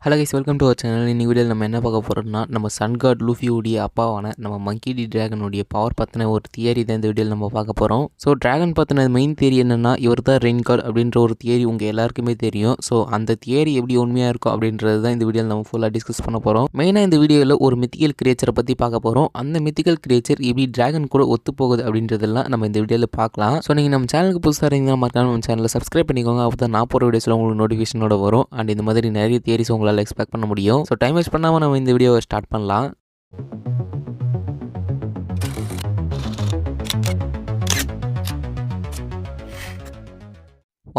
Hello guys, welcome to our channel. இன்னைக்கு வீடியோவில் நம்ம என்ன பார்க்க போகிறோம்னா, நம்ம சன் காட் லூஃபியோடைய அப்பாவான நம்ம மங்கி டி டிராகனுடைய பவர் பற்றின ஒரு தியரி தான் இந்த வீடியோவில் நம்ம பார்க்க போகிறோம். ஸோ டிராகன் பற்றின மெயின் தியரி என்னென்னா, இவர் தான் ரெயின் காட் அப்படின்ற ஒரு தியரி உங்கள் எல்லாருக்குமே தெரியும். ஸோ அந்த தியரி எப்படி உண்மையாக இருக்கும் அப்படின்றது தான் இந்த வீடியோவில் நம்ம ஃபுல்லாக டிஸ்கஸ் பண்ண போகிறோம். மெயினாக இந்த வீடியோவில் ஒரு மித்திக்கல் கிரியேச்சரை பற்றி பார்க்க போகிறோம். அந்த மித்திக்கல் கிரியேச்சர் எப்படி டிராகன் கூட ஒத்து போகுது அப்படின்றதெல்லாம் நம்ம இந்த வீடியோவில் பார்க்கலாம். ஸோ நீங்கள் நம்ம சேனலுக்கு புதுசாக இருந்தீங்கன்னா மறக்காம நம்ம சேனலை சப்ஸ்கிரைப் பண்ணிக்கோங்க. அப்போ தான் நான் போகிற வீடியோஸில் உங்களுக்கு நோட்டிஃபிகேஷனோட வரும். அண்ட் இந்த மாதிரி நிறைய தியரிஸ் உங்களால் எக்ஸ்பெக்ட் பண்ண முடியும். ஸோ டைம் வேஸ்ட் பண்ணாமல் நம்ம இந்த வீடியோவை ஸ்டார்ட் பண்ணலாம்.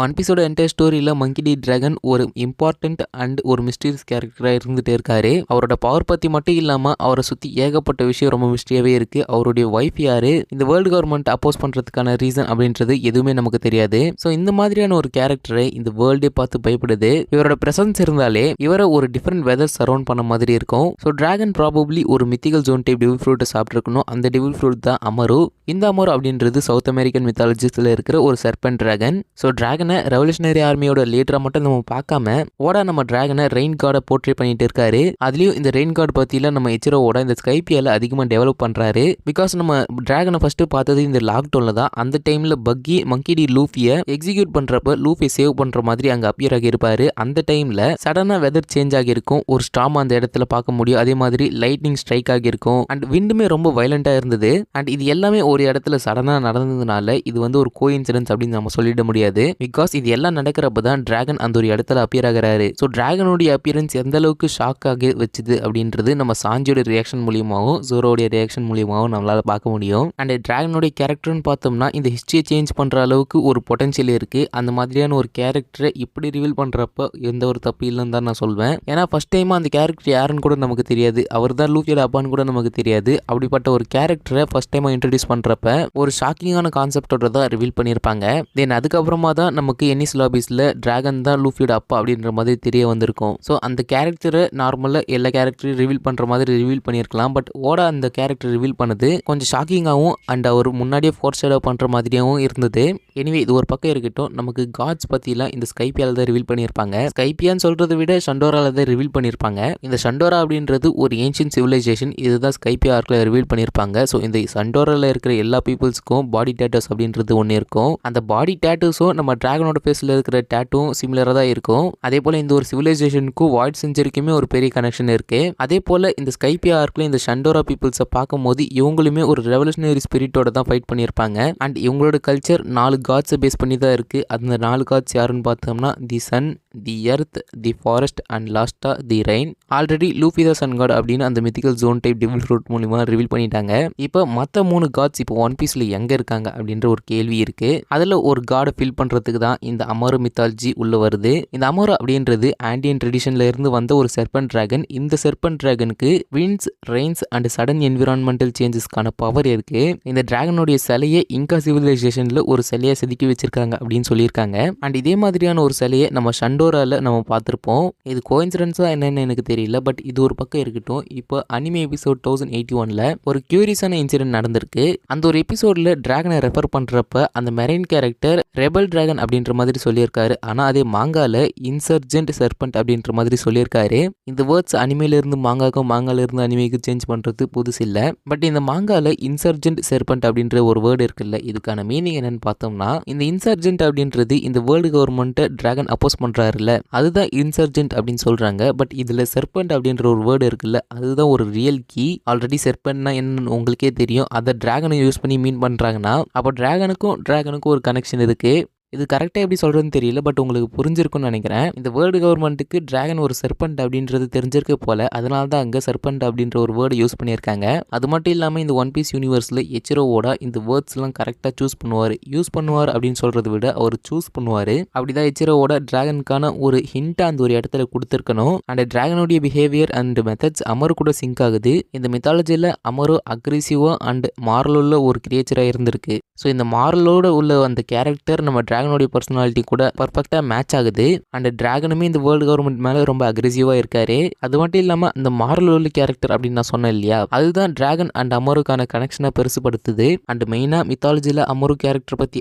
ஒன் பீஸோட என்டையர் ஸ்டோரியில் மங்கி டி டிராகன் ஒரு இம்பார்ட்டண்ட் அண்ட் ஒரு மிஸ்டீரியஸ் கேரக்டராக இருந்துகிட்டே இருக்காரு. அவரோட பவர் பற்றி மட்டும் இல்லாமல் அவரை சுற்றி ஏகப்பட்ட விஷயம் ரொம்ப மிஸ்டரியாகவே இருக்குது. அவருடைய ஒய்ஃப் யார், இந்த வேர்ல்டு கவர்மெண்ட் அப்போஸ் பண்ணுறதுக்கான ரீசன் அப்படின்றது எதுவுமே நமக்கு தெரியாது. ஸோ இந்த மாதிரியான ஒரு கேரக்டரை இந்த வேர்ல்டே பார்த்து பயப்படுது. இவரோட பிரசன்ஸ் இருந்தாலே இவரை ஒரு டிஃப்ரெண்ட் வெதர் சரௌண்ட் பண்ண மாதிரி இருக்கும். ஸோ டிராகன் ப்ராபப்ளி ஒரு மித்திக்கல் ஜோன் டைப் டெவில் ஃப்ரூட்டை சாப்பிட்ருக்கணும். அந்த டெவில் ஃப்ரூட் தான் அமரு. இந்த அமரு அப்படின்றது சவுத் அமெரிக்கன் மித்தாலஜிஸ்டில் இருக்கிற ஒரு சர்பென்ட் டிராகன். ஸோ டிராகனை ரெவல்யூஷனரி ஆர்மியோட லீடரா மட்டும் நம்ம பார்க்காம ஓடா நம்ம டிராகனை ரெயின் கார்டை போர்ட்ரே பண்ணிட்டு இருக்காரு. அதுலயும் இந்த ரெயின் கார்டு பத்தியில நம்ம எச்சிரோட இந்த ஸ்கைபியால அதிகமாக டெவலப் பண்றாரு. பிகாஸ் நம்ம டிராகனை ஃபர்ஸ்ட் பார்த்தது இந்த லாக்டவுன்ல தான். அந்த டைம்ல பக்கி மங்கி டி லூஃபியை எக்ஸிக்யூட் பண்றப்ப லூஃபியை சேவ் பண்ற மாதிரி அங்க அப்பியர் ஆகி இருப்பாரு. அந்த டைம்ல சடனா வெதர் சேஞ்ச் ஆகி இருக்கும். ஒரு ஸ்டாம் அந்த இடத்துல பார்க்க முடியும். அதே மாதிரி லைட்னிங் ஸ்ட்ரைக் ஆகி இருக்கும். அண்ட் விண்டுமே ரொம்ப வயலண்டா இருந்தது. அண்ட் இது எல்லாமே ஒரு இடத்துல சடனா நடந்ததுனால இது வந்து ஒரு கோஇன்சிடென்ஸ் அப்படின்னு நம்ம சொல்லிட முடியாது. பிகாஸ் இது எல்லாம் நடக்கிறப்ப தான் டிராகன் அந்த ஒரு இடத்துல அப்பியர் ஆகிறாரு. ஸோ டிராகனுடைய அப்பியரன்ஸ் எந்த அளவுக்கு ஷாக் ஆகி வச்சுது அப்படின்றது நம்ம சாஞ்சியோட ரியாக்ஷன் மூலியமாகவும் ஜோரோடைய ரியாக்ஷன் மூலியமாகவும் நம்மளால பார்க்க முடியும். அண்ட் டிராகனுடைய கேரக்டர்னு பார்த்தோம்னா இந்த ஹிஸ்டரியை சேஞ்ச் பண்ற அளவுக்கு ஒரு பொட்டன்ஷியல் இருக்கு. அந்த மாதிரியான ஒரு கேரக்டரை இப்படி ரிவீல் பண்றப்ப எந்த ஒரு தப்பு இல்லைன்னு தான் நான் சொல்வேன். ஏன்னா ஃபர்ஸ்ட் டைமா அந்த கேரக்டர் யாருன்னு கூட நமக்கு தெரியாது. அவர் தான் லூஃபியோட அப்பான்னு கூட நமக்கு தெரியாது. அப்படிப்பட்ட ஒரு கேரக்டரை ஃபர்ஸ்ட் டைமா இன்ட்ரடியூஸ் பண்றப்ப ஒரு ஷாக்கிங்கான கான்செப்டோட தான் ரிவீல் பண்ணியிருப்பாங்க. தென் அதுக்கப்புறமா தான் நமக்கு எனிஸ் லாபிஸ்ல டிராகன் தான் லூஃபியோட அப்பா அப்படின்ற மாதிரி தெரிய வந்திருக்கும். ஸோ அந்த கேரக்டரை நார்மலாக எல்லா கேரக்டரையும் ரிவீல் பண்ணுற மாதிரி ரிவீல் பண்ணியிருக்கலாம். பட் ஓடா அந்த கேரக்டர் ரிவீல் பண்ணது கொஞ்சம் ஷாக்கிங்காகவும் அண்ட் அவர் முன்னாடியே ஃபோர் ஷேடோ பண்ணுற மாதிரியாகவும் இருந்தது. எனிவே இது ஒரு பக்கம் இருக்கட்டும். நமக்கு காட்ஸ் பற்றிலாம் இந்த ஸ்கைபியால தான் ரிவீல் பண்ணியிருப்பாங்க. ஸ்கைபியான்னு சொல்கிறத விட ஷண்டோரால தான் ரிவீல் பண்ணியிருப்பாங்க. இந்த ஷண்டோரா அப்படின்றது ஒரு ஏன்ஷியன்ட் சிவிலைசேஷன். இதுதான் ஸ்கைபியா ஆர்க்கில் ரிவீல் பண்ணியிருப்பாங்க. ஸோ இந்த ஷண்டோராவில் இருக்கிற எல்லா பீப்புள்ஸ்க்கும் பாடி டேட்டூஸ் அப்படின்றது ஒன்று இருக்கும். அந்த பாடி டேட்டூஸும் நம்ம டிராகனோட ஃபேஸில் இருக்கிற டேட்டும் சிமிலராக தான் இருக்கும். அதே போல் இந்த ஒரு சிவிலைசேஷனுக்கும் வாய்ட் செஞ்சுரிக்குமே ஒரு பெரிய கனெக்ஷன் இருக்கு. அதே போல் இந்த ஸ்கைபியா ஆர்க்கில் இந்த ஷண்டோரா பீப்புள்ஸை பார்க்கும்போது இவங்களுமே ஒரு ரெவல்யூஷனரி ஸ்பிரிட்டோட தான் ஃபைட் பண்ணியிருப்பாங்க. அண்ட் இவங்களோட கல்ச்சர் 4 காட்ஸை பேஸ் பண்ணி தான் இருக்கு. அந்த 4 காட்ஸ் யாருன்னு பார்த்தோம்னா the sun, the earth, the forest and லாஸ்டா the rain. Already Luffy the sun god அப்படின்னு அந்த mythical zoan type devil fruit மூலிமா ரிவீல் பண்ணிட்டாங்க. இப்போ மற்ற 3 காட்ஸ் இப்போ ஒன் பீஸ்ல எங்க இருக்காங்க அப்படின்ற ஒரு கேள்வி இருக்கு. அதுல ஒரு காடை ஃபில் பண்றதுக்கு தான் இந்த அமரு மித்தாலஜி உள்ள வருது. இந்த அமரு அப்படின்றது ஆண்டியன் ட்ரெடிஷன்ல இருந்து வந்த ஒரு செர்பன்ட் டிராகன். இந்த செர்பன்ட் டிராகனுக்கு winds, rains and sudden environmental சேஞ்சஸ்க்கான பவர் இருக்கு. இந்த டிராகனுடைய சிலையை இங்கா சிவிலைசேஷன்ல ஒரு சிலையை செதுக்கி வச்சிருக்காங்க அப்படின்னு சொல்லியிருக்காங்க. அண்ட் இதே மாதிரியான ஒரு சிலையை நம்ம ஷண்டோரால நம்ம பார்த்திருப்போம். இது கோஇன்சிடென்ஸா என்னன்னு எனக்கு தெரியல. பட் இது ஒரு பக்கம் இருக்கட்டும். இப்போ அனிமே எபிசோட் 1081ல ஒரு கியூரியஸான இன்சிடென்ட் நடந்திருக்கு. அந்த ஒரு எபிசோட்ல டிராகனை ரெஃபர் பண்றப்ப அந்த மெரைன் கேரக்டர் ரெபல் டிராகன் அப்படின்ற மாதிரி சொல்லியிருக்காரு. ஆனா அதே மாங்கால இன்சர்ஜென்ட் சர்பன்ட் அப்படின்ற மாதிரி சொல்லியிருக்காரு. இந்த வேர்ட்ஸ் அனிமேல இருந்து மாங்காக்கும் மாங்கால இருந்து அனிமேக்கு சேஞ்ச் பண்றது புதுசு இல்ல. பட் இந்த மாங்கால இன்சர்ஜென்ட் சர்பன்ட் அப்படின்ற ஒரு வேர்டு இருக்குல்ல, இதுக்கான மீனிங் என்னன்னு பார்த்தோம்னா இந்த இன்சர்ஜென்ட் அப்படின்றது இந்த வேர்ல்டு கவர்மெண்ட் டிராகன் அப்போஸ் பண்றாருல்ல, அதுதான் இன்சர்ஜென்ட் அப்படின்னு சொல்றாங்க. பட் இதுல செர்பன்ட் அப்படின்ற ஒரு வேர்டு இருக்குல்ல, அதுதான் ஒரு ரியல் கீ. ஆல்ரெடி செர்பன்ட்னா என்னன்னு உங்களுக்கே தெரியும். அதை டிராகனை யூஸ் பண்ணி மீன் பண்றாங்கன்னா அப்போ டிராகனுக்கும் ஒரு கனெக்ஷன் இருக்கு. இது கரெக்டாக எப்படி சொல்கிறதுன்னு தெரியல. பட் உங்களுக்கு புரிஞ்சிருக்கும்னு நினைக்கிறேன். இந்த வேர்ல்டு கவர்மெண்ட்டுக்கு டிராகன் ஒரு சர்பன்ட் அப்படின்றது தெரிஞ்சிருக்க போல. அதனால தான் அங்கே சர்பன்ட் அப்படின்ற ஒரு வேர்டு யூஸ் பண்ணியிருக்காங்க. அது மட்டும் இல்லாமல் இந்த ஒன் பீஸ் யூனிவர்ஸில் எச்சிரோவோட இந்த வேர்ட்ஸ்லாம் கரெக்டாக சூஸ் பண்ணுவார் அப்படின்னு சொல்கிறத விட அவர் சூஸ் பண்ணுவார். அப்படிதான் எச்சிரோவோட டிராகனுக்கான ஒரு ஹிண்ட் அந்த ஒரு இடத்துல கொடுத்துருக்கணும். அண்ட் டிராகனுடைய பிஹேவியர் அண்ட் மெத்தட்ஸ் அமரு கூட சிங்க் ஆகுது. இந்த மித்தாலஜியில் அமரு அக்ரெசிவாக அண்ட் மாரலுள்ள ஒரு கிரியேச்சராக இருந்திருக்கு. ஸோ இந்த மாரலோட உள்ள அந்த கேரக்டர் நம்ம டிராகனோடைய பர்சனாலிட்டி கூட பர்ஃபெக்டாக மேட்ச் ஆகுது. அண்ட் டிராகனுமே இந்த வேர்ல்டு கவர்மெண்ட் மேலே ரொம்ப அக்ரெசிவாக இருக்காரு. அது மட்டும் இல்லாமல் இந்த மாரல் உள்ள கேரக்டர் அப்படின்னு நான் சொன்னேன் இல்லையா, அதுதான் டிராகன் அண்ட் அமருக்கான கனெக்ஷனை பெருசுபடுத்துது. அண்ட் மெயினாக மித்தாலஜியில் அமரு கேரக்டர் பற்றி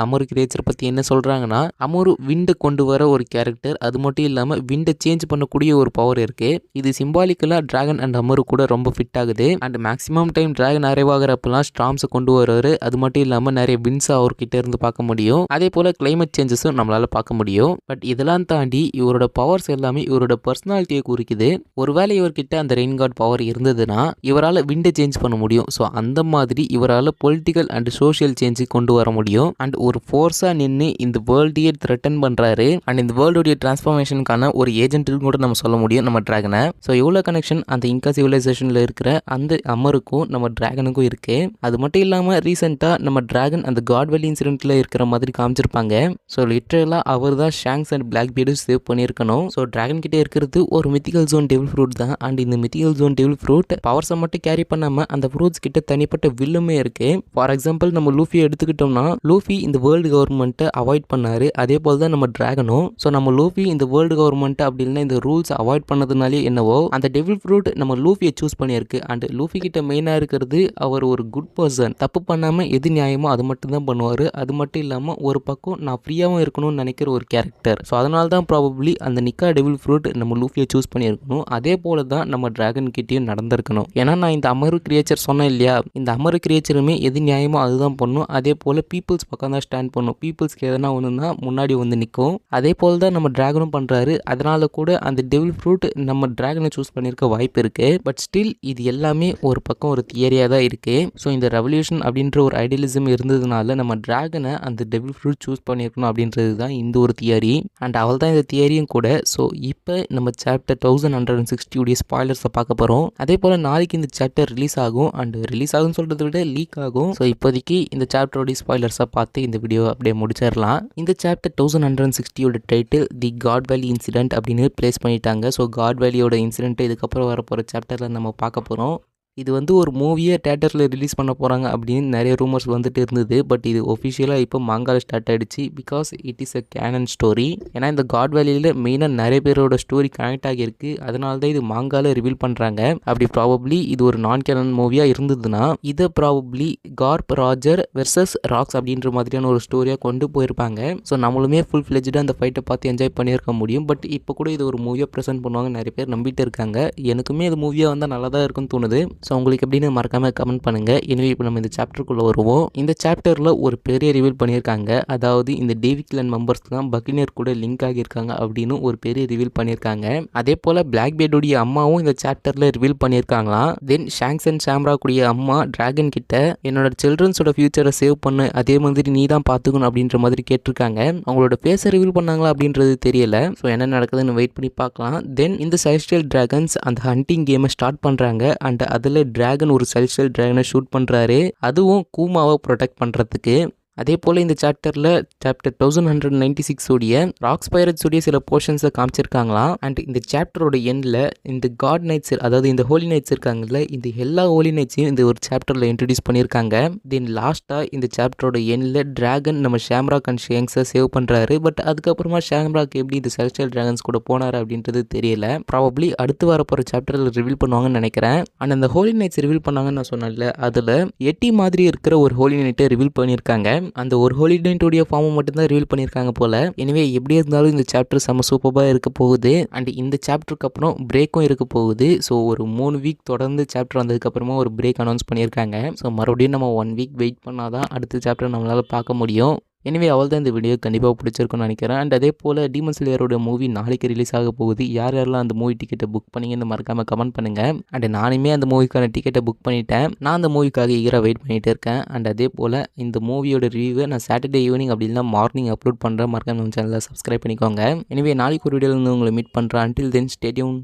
அமரு கிரியேச்சர் பற்றி என்ன சொல்கிறாங்கன்னா, அமரு விண்டை கொண்டு வர ஒரு கேரக்டர். அது மட்டும் இல்லாமல் விண்டை சேஞ்ச் பண்ணக்கூடிய ஒரு பவர் இருக்கு. இது சிம்பாலிக்கலாக டிராகன் அண்ட் அமரு கூட ரொம்ப ஃபிட் ஆகுது. அண்ட் மேக்ஸிமம் டைம் டிராகன் அரைவாகிறப்பெல்லாம் ஸ்டார்ம்ஸை கொண்டு வருவாரு. அது மட்டும் இல்லாமல் நிறைய வின்ஸை அவர்கிட்ட இருந்து பார்க்க முடியும். அதே போல் கிளைமேட் சேஞ்சஸும் நம்மளால பார்க்க முடியும். பட் இதெல்லாம் தாண்டி இவரோட பவர்ஸ் எல்லாமே இவரோட பர்சனாலிட்டியை குறிக்குது. ஒருவேளை இவர்கிட்ட அந்த ரெயின் கார்ட் பவர் இருந்ததுன்னா இவரால் விண்டை சேஞ்ச் பண்ண முடியும். ஸோ அந்த மாதிரி இவரால் பொலிட்டிக்கல் அண்ட் சோஷியல் சேஞ்சு கொண்டு வர முடியும். அண்ட் ஒரு ஃபோர்ஸாக நின்று இந்த வேர்ல்டையே த்ரெட்டன் பண்ணுறாரு. அண்ட் இந்த வேர்ல்டுடைய டிரான்ஸ்ஃபார்மேஷனுக்கான ஒரு ஏஜென்ட்னு கூட நம்ம சொல்ல முடியும் நம்ம டிராகனை. ஸோ எவ்வளோ கனெக்ஷன் அந்த இன்கா சிவிலைசேஷனில் இருக்கிற அந்த அமருக்கும் நம்ம டிராகனுக்கும் இருக்கு. அது மட்டும் இல்லாமல் ரீசெண்டாக நம்ம டிராகன் அந்த காட் வேலி இன்சிடென்ட்ல இருக்கிற மாதிரி காமிச்சிருப்பாங்க. ஸோ லிட்டரலாக அவர் தான் ஷாங்ஸ் அண்ட் பிளாக் பீர்டும் சேவ் பண்ணியிருக்கணும். ஸோ டிராகன் கிட்டே இருக்கிறது ஒரு மித்திகல் ஜோன் டெவில் ஃப்ரூட் தான். அண்ட் இந்த மித்திகல் ஜோன் டெவில் ஃப்ரூட் பவர்ஸை மட்டும் கேரி பண்ணாமல் அந்த ஃப்ரூட்ஸ் கிட்ட தனிப்பட்ட வில்லுமே இருக்கு. ஃபார் எக்ஸாம்பிள் நம்ம லூஃபியை எடுத்துக்கிட்டோம்னா, லூஃபி இந்த வேர்ல்டு கவர்மெண்ட்டை அவாய்ட் பண்ணாரு. அதே போல் தான் நம்ம டிராகனும். ஸோ நம்ம லூஃபி இந்த வேர்ல்டு கவர்மெண்ட் அப்படின்னா இந்த ரூல்ஸ் அவாய்ட் பண்ணதுனாலே என்னவோ அந்த டெவில் ஃப்ரூட் நம்ம லூஃபியை சூஸ் பண்ணியிருக்கு. அண்ட் லூஃபி கிட்ட மெயினாக இருக்கிறது அவர் ஒரு குட் பர்சன். தப்பு பண்ணாமல் எது நியாயமோ அது மட்டும் தான் பண்ணுவார். அது மட்டும் இல்லாமல் ஒரு பக்கம் நான் ஃப்ரீயாகவும் இருக்கணும்னு நினைக்கிற ஒரு கேரக்டர். ஸோ அதனால தான் ப்ராபப்ளி அந்த நிக்கா டெவில் ஃப்ரூட் நம்ம லூஃபியை சூஸ் பண்ணியிருக்கணும். அதே போல தான் நம்ம டிராகன் கிட்டேயும் நடந்திருக்கணும். ஏன்னா நான் இந்த அமரு கிரியேச்சர் சொன்னேன் இல்லையா, இந்த அமரு கிரியேச்சருமே எது நியாயமோ அதுதான் பண்ணும். அதே போல் பீப்புள்ஸ் பக்கம் தான் ஸ்டாண்ட் பண்ணும். பீப்புள்ஸ்க்கு எதனா ஒன்றுனா முன்னாடி வந்து நிற்கும். அதே போல் தான் நம்ம டிராகனும் பண்ணுறாரு. அதனால கூட அந்த டெவில் ஃப்ரூட் நம்ம டிராகனை சூஸ் பண்ணியிருக்க வாய்ப்பு இருக்கு. பட் ஸ்டில் இது எல்லாமே ஒரு பக்கம் ஒரு தியரியாக தான் இருக்கு. ஸோ இந்த ரெவல்யூஷன் அப்படின்ற ஒரு ஐடியலிசம் இருந்ததுனால நம்ம டிராகனை அந்த டெவில் ஃப்ரூட் சூஸ் பண்ணியிருக்கணும் அப்படின்றது தான் இந்த ஒரு தியரி. அண்ட் அவள் தான் இந்த தியரியும் கூட. ஸோ இப்போ நம்ம சாப்டர் 1160 உடைய ஸ்பாய்லர்ஸை பார்க்க போகிறோம். அதே போல் நாளைக்கு இந்த சாப்டர் ரிலீஸ் ஆகும். அண்ட் ரிலீஸ் ஆகும்னு சொல்கிறத விட லீக் ஆகும். ஸோ இப்போதைக்கு இந்த சாப்டரோடைய ஸ்பாய்லர்ஸை பார்த்து இந்த வீடியோ அப்படியே முடிச்சிடலாம். இந்த சாப்டர் 1160 டைட்டில் தி காட் வேலி இன்சிடென்ட் அப்படின்னு பிளேஸ் பண்ணிட்டாங்க. ஸோ காட் வேலியோட இன்சிடென்ட் இதுக்கப்புறம் வரப்போகிற சாப்டரில் நம்ம பார்க்க போகிறோம். இது வந்து ஒரு மூவியை தேட்டரில் ரிலீஸ் பண்ண போகிறாங்க அப்படின்னு நிறைய ரூமர்ஸ் வந்துட்டு இருந்தது. பட் இது ஒஃபிஷியலாக இப்போ மாங்காவில் ஸ்டார்ட் ஆகிடுச்சு. Because it is a canon story. ஏன்னா இந்த காட் வேலியில் மெயினாக நிறைய பேரோட ஸ்டோரி கனெக்ட் ஆகியிருக்கு. அதனால தான் இது மாங்காவில் ரிவீல் பண்ணுறாங்க. அப்படி ப்ராபப்ளி இது ஒரு நான் கேனன் மூவியாக இருந்ததுன்னா இதை ப்ராபப்ளி கார்ப் ராஜர் வெர்சஸ் ராக்ஸ் அப்படின்ற மாதிரியான ஒரு ஸ்டோரியாக கொண்டு போயிருப்பாங்க. ஸோ நம்மளுமே ஃபுல் ஃப்ளெஜ்டாக அந்த ஃபைட்டை பார்த்து என்ஜாய் பண்ணியிருக்க முடியும். பட் இப்போ கூட இது ஒரு மூவியாக ப்ரெசென்ட் பண்ணுவாங்க நிறைய பேர் நம்பிட்டு இருக்காங்க. எனக்குமே இது மூவியாக வந்தால் நல்லா தான் இருக்குன்னு தோணுது. ஸோ உங்களுக்கு எப்படின்னு மறக்காமல் கமெண்ட் பண்ணுங்கள். எனவே இப்போ நம்ம இந்த சாப்டருக்குள்ளே வருவோம். இந்த சாப்டரில் ஒரு பெரிய ரிவீல் பண்ணியிருக்காங்க. அதாவது இந்த டேவிட் கிளான் மெம்பர்ஸ் தான் பக்கினியர் கூட லிங்க் ஆகியிருக்காங்க அப்படின்னு ஒரு பெரிய ரிவீல் பண்ணியிருக்காங்க. அதே போல் பிளாக் பேர்டுடைய அம்மாவும் இந்த சாப்டரில் ரிவீல் பண்ணியிருக்காங்களாம். தென் ஷாங்ஸ் அண்ட் ஷாம்ரா கூடிய அம்மா டிராகன் கிட்ட என்னோட சில்ட்ரன்ஸோட ஃபியூச்சரை சேவ் பண்ணு, அதே மாதிரி நீ தான் பார்த்துக்கணும் அப்படின்ற மாதிரி கேட்டிருக்காங்க. அவங்களோட ஃபேஸை ரிவீல் பண்ணாங்களா அப்படின்றது தெரியல. ஸோ என்ன நடக்குதுன்னு வெயிட் பண்ணி பார்க்கலாம். தென் இந்த செலஸ்டியல் டிராகன்ஸ் அந்த ஹண்டிங் கேமை ஸ்டார்ட் பண்ணுறாங்க. அண்ட் அதில் டிராகன் ஒரு செலஸ்டியல் டிராகனை ஷூட் பண்ணுறாரு. அதுவும் கூமாவை ப்ரொடெக்ட் பண்ணுறதுக்கு. அதே போல் இந்த சாப்டரில் சாப்டர் 1196 உடைய ராக்ஸ் பைரட்ஸ் உடைய சில போர்ஷன்ஸை காமிச்சிருக்காங்களாம். அண்ட் இந்த சாப்டரோட எண்டில் இந்த காட் நைட்ஸ், அதாவது இந்த ஹோலி நைட்ஸ் இருக்காங்கல்ல, இந்த எல்லா ஹோலி நைட்ஸையும் இந்த ஒரு சாப்டரில் இன்ட்ரடியூஸ் பண்ணியிருக்காங்க. தென் லாஸ்ட்டாக இந்த சாப்டரோட எண்டில் டிராகன் நம்ம ஷாம்ராக் அண்ட் ஷேங்ஸை சேவ் பண்ணுறாரு. பட் அதுக்கப்புறமா ஷாம்ராக் எப்படி இந்த செலஸ்டியல் டிராகன்ஸ் கூட போனார் அப்படின்றது தெரியல. ப்ராபப்ளி அடுத்து வரப்போகிற சாப்டரில் ரிவீல் பண்ணுவாங்கன்னு நினைக்கிறேன். அண்ட் அந்த ஹோலி நைட்ஸ் ரிவீல் பண்ணாங்கன்னு நான் சொன்னேன்ல, அதில் எட்டி மாதிரி இருக்கிற ஒரு ஹோலி நைட்டை ரிவீல் பண்ணியிருக்காங்க. அந்த ஒரு ஹோலி நைட்டோடைய ஃபார்மை மட்டும்தான் ரிவீல் பண்ணியிருக்காங்க போல. எனவே எப்படி இருந்தாலும் இந்த சாப்டர் செம்ம சூப்பராக இருக்க போகுது. அண்ட் இந்த சாப்டருக்கு அப்புறம் பிரேக்கும் இருக்க போகுது. ஸோ ஒரு 3 வீக் தொடர்ந்து சாப்டர் வந்ததுக்கப்புறமா ஒரு பிரேக் அனௌன்ஸ் பண்ணியிருக்காங்க. ஸோ மறுபடியும் நம்ம 1 வீக் வெயிட் பண்ணாதான் அடுத்த சாப்டர் நம்மளால் பார்க்க முடியும். எனவே அவள் தான் இந்த வீடியோ கண்டிப்பாக பிடிச்சிருக்குன்னு நினைக்கிறேன். அண்ட் அதே போல் டீமன் ஸ்லேயரோட மூவி நாளைக்கு ரிலீஸ் ஆக போகுது. யார் யாரெல்லாம் அந்த மூவி டிக்கெட்டை புக் பண்ணிங்கன்னு மறக்காமல் கமெண்ட் பண்ணுங்கள். அண்ட் நானுமே அந்த மூவிக்கான டிக்கெட்டை புக் பண்ணிட்டேன். நான் அந்த மூவிக்காக ஈகராக வெயிட் பண்ணிகிட்டு இருக்கேன். அண்ட் அதே போல் இந்த மூவியோட ரிவ்யூவை நான் சாட்டர்டே ஈவினிங் அப்படி இல்லைனா மார்னிங் அப்லோட் பண்ணுறேன். மறக்காம நம்ம சேனலில் சப்ஸ்கிரைப் பண்ணிக்கோங்க. எனவே நாளைக்கு ஒரு வீடியோவில் வந்து உங்களை மீட் பண்ணுறேன். Until then stay tune.